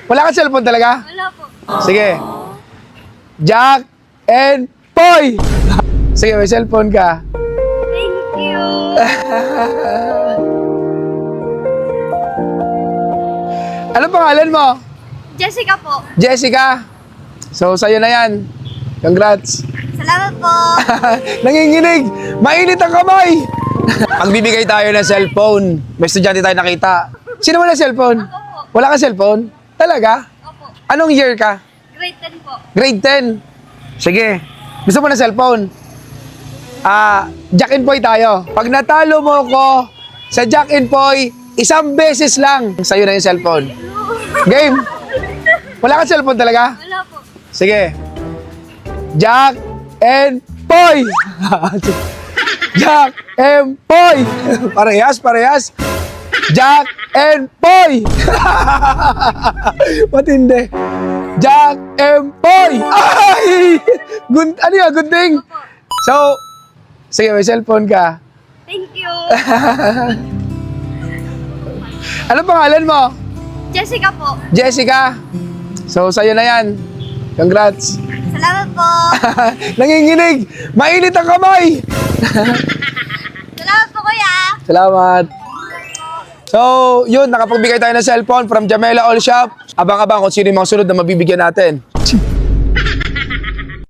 Wala kang cellphone talaga? Wala po. Sige. Jack and Poy! Sige, may cellphone ka. Thank you. Ano pangalan mo? Jessica po. Jessica. So, sa'yo na yan. Congrats. Salamat po. Nanginginig! Mainit ang kamay! Magbibigay tayo ng cellphone. May estudyante tayo nakita. Sino wala cellphone? Ako po. Wala ka cellphone? Talaga? Opo. Anong year ka? Grade 10 po. Grade 10. Sige. Gusto mo ng cellphone? Jack and Poy tayo. Pag natalo mo ko sa Jack and Poy, isang beses lang. Sa'yo na yung cellphone. Game? Wala ka cellphone talaga? Wala po. Sige. Jack and Poy! Jack and Poy! Parehas, parehas. Jack and Poy! Matindi. Jack and Poy! Ay! Ano yun? Gunting? Opo. So, sige, may cellphone ka. Thank you. Ano pangalan mo? Jessica po. Jessica. So, sa'yo na yan. Congrats. Salamat po. Nanginginig! Mainit ang kamay! Salamat po, kuya. Salamat. So, yun, nakapagbigay tayo ng cellphone from Jamela All Shop. Abang-abang kung sino yung mga sunod na mabibigyan natin.